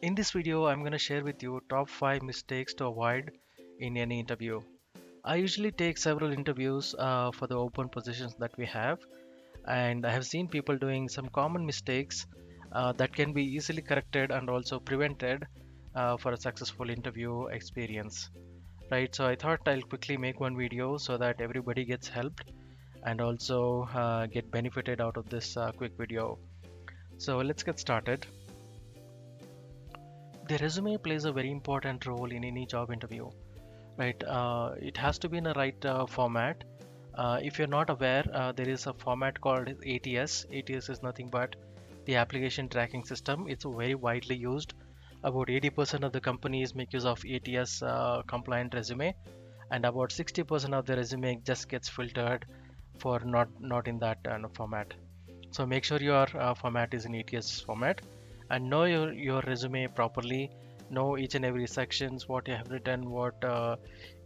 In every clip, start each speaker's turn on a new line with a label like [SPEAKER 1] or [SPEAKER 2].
[SPEAKER 1] In this video, I'm going to share with you top 5 mistakes to avoid in any interview. I usually take several interviews for the open positions that we have, and I have seen people doing some common mistakes that can be easily corrected and also prevented for a successful interview experience. Right, so I thought I'll quickly make one video so that everybody gets helped and also get benefited out of this quick video. So let's get started. The resume plays a very important role in any job interview, right? It has to be in a right format. If you're not aware, there is a format called ATS. ATS is nothing but the application tracking system. It's very widely used. About 80% of the companies make use of ATS compliant resume, and about 60% of the resume just gets filtered for not in that format. So make sure your format is in ATS format and know your resume properly. Know each and every sections, what you have written, what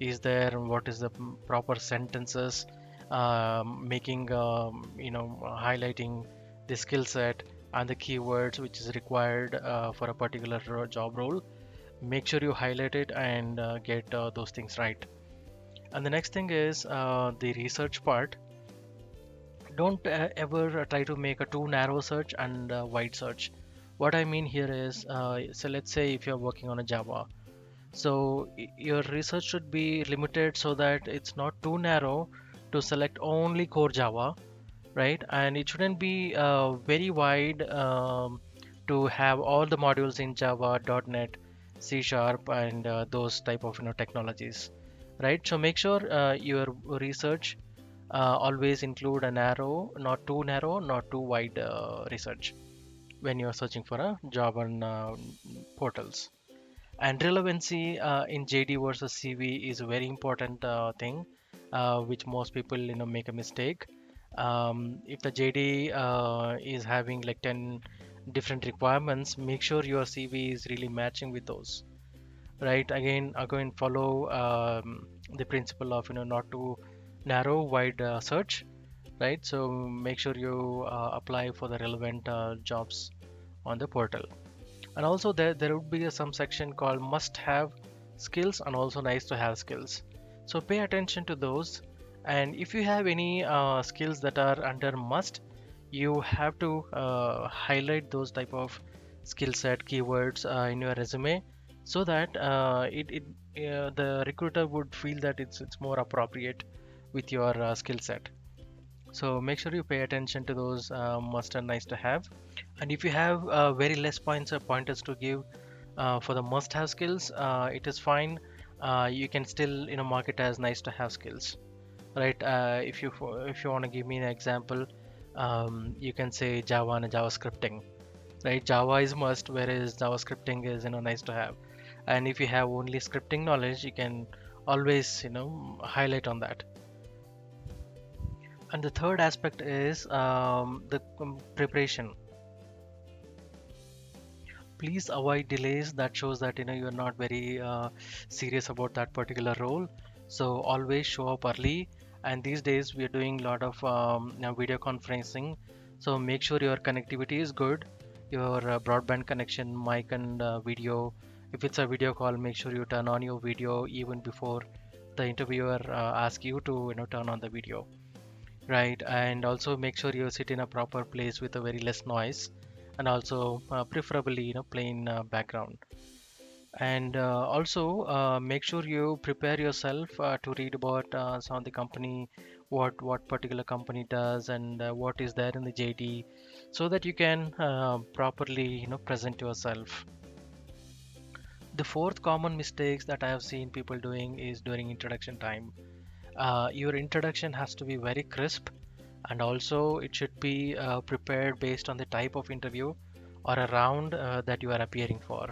[SPEAKER 1] is there, and what is the proper sentences, making highlighting the skill set and the keywords which is required for a particular job role. Make sure you highlight it and get those things right. And the next thing is the research part. Don't ever try to make a too narrow search and wide search. What I mean here is, so let's say if you're working on a Java, so your research should be limited so that it's not too narrow to select only core Java, right? And it shouldn't be very wide to have all the modules in Java, .NET, C Sharp, and those type of technologies, right? So make sure your research always include a narrow, not too wide research when you're searching for a job on portals. And relevancy in JD versus CV is a very important thing, which most people make a mistake. If the JD is having like 10 different requirements, make sure your CV is really matching with those. Right? Again, follow the principle of not too narrow, wide search, right? So make sure you apply for the relevant jobs on the portal. And also there would be some section called must have skills and also nice to have skills. So pay attention to those. And if you have any skills that are under must, you have to highlight those type of skill set keywords in your resume so that the recruiter would feel that it's more appropriate with your skill set. So make sure you pay attention to those must and nice to have. And if you have very less points or pointers to give for the must have skills, it is fine. You can still mark it as nice to have skills, right? If you want to give me an example, you can say Java and JavaScripting, right? Java is must, whereas JavaScripting is nice to have. And if you have only scripting knowledge, you can always highlight on that. And the third aspect is the preparation. Please avoid delays that shows that you're not very serious about that particular role. So always show up early. And these days we are doing a lot of video conferencing. So make sure your connectivity is good, your broadband connection, mic and video. If it's a video call, make sure you turn on your video even before the interviewer asks you to turn on the video, right? And also make sure you sit in a proper place with a very less noise, and also preferably plain background. And also make sure you prepare yourself to read about some of the company, what particular company does, and what is there in the JD, so that you can properly present yourself. The fourth common mistakes that I have seen people doing is during introduction time. Your introduction has to be very crisp, and also it should be prepared based on the type of interview or a round that you are appearing for.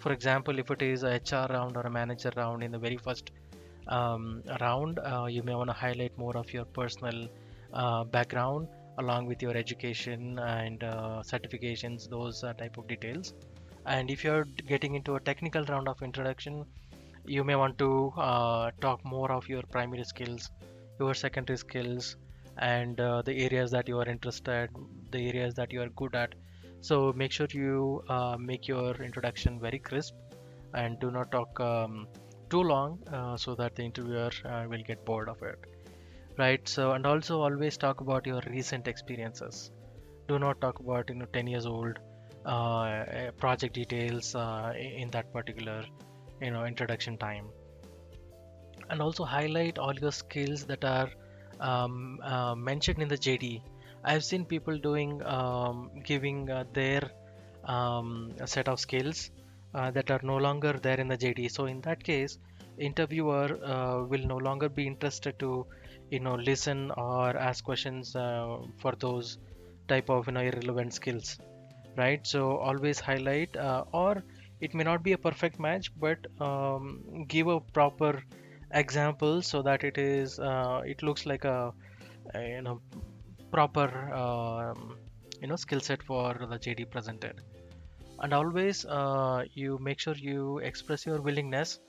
[SPEAKER 1] For example, if it is a HR round or a manager round, in the very first round, you may want to highlight more of your personal background along with your education and certifications, those type of details. And if you're getting into a technical round of introduction, you may want to talk more of your primary skills, your secondary skills, and the areas that you are interested, the areas that you are good at. So make sure you make your introduction very crisp and do not talk too long so that the interviewer will get bored of it. Right. So, and also always talk about your recent experiences. Do not talk about 10 years old project details in that particular introduction time. And also highlight all your skills that are mentioned in the JD. I've seen people doing giving their a set of skills that are no longer there in the JD. So in that case, interviewer will no longer be interested to listen or ask questions for those type of irrelevant skills, right? So always highlight, or it may not be a perfect match, but give a proper example so that it looks like a proper skill set for the JD presented. And always you make sure you express your willingness,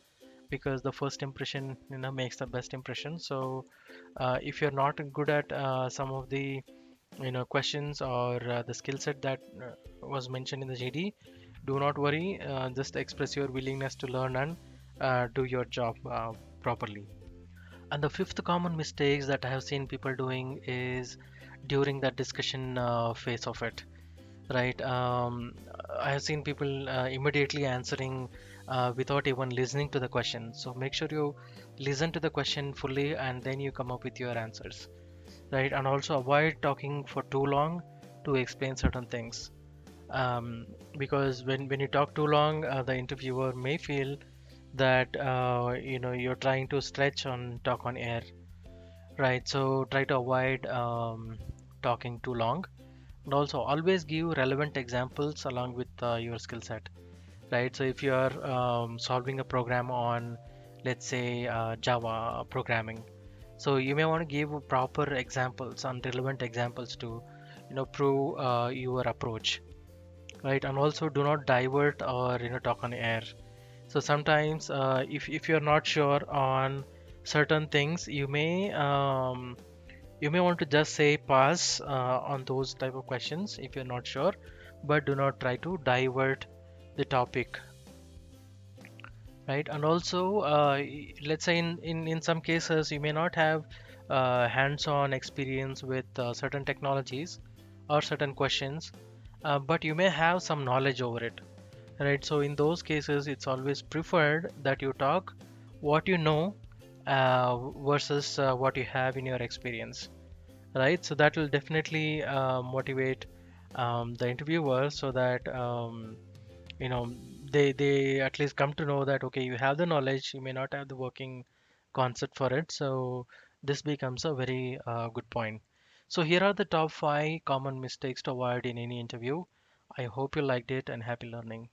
[SPEAKER 1] because the first impression makes the best impression. So if you're not good at some of the questions or the skill set that was mentioned in the JD, do not worry. Just express your willingness to learn and do your job properly. And the fifth common mistakes that I have seen people doing is during that discussion phase of it, right? I have seen people immediately answering without even listening to the question. So make sure you listen to the question fully and then you come up with your answers, right? And also avoid talking for too long to explain certain things, because when you talk too long, the interviewer may feel that you're trying to stretch on talk on air, right? So try to avoid talking too long, and also always give relevant examples along with your skill set, right? So if you are solving a program on, let's say, Java programming, so you may want to give proper examples and relevant examples to prove your approach, right? And also do not divert or talk on air. So sometimes if you're not sure on certain things, you may want to just say pass on those type of questions if you're not sure, but do not try to divert the topic, right? And also, let's say in some cases you may not have hands-on experience with certain technologies or certain questions, but you may have some knowledge over it, right? So in those cases, it's always preferred that you talk what you know versus what you have in your experience, right? So that will definitely motivate the interviewer, so that you know they at least come to know that okay, you have the knowledge, you may not have the working concept for it. So this becomes a very good point. So here are the top 5 common mistakes to avoid in any interview. I hope you liked it, and happy learning.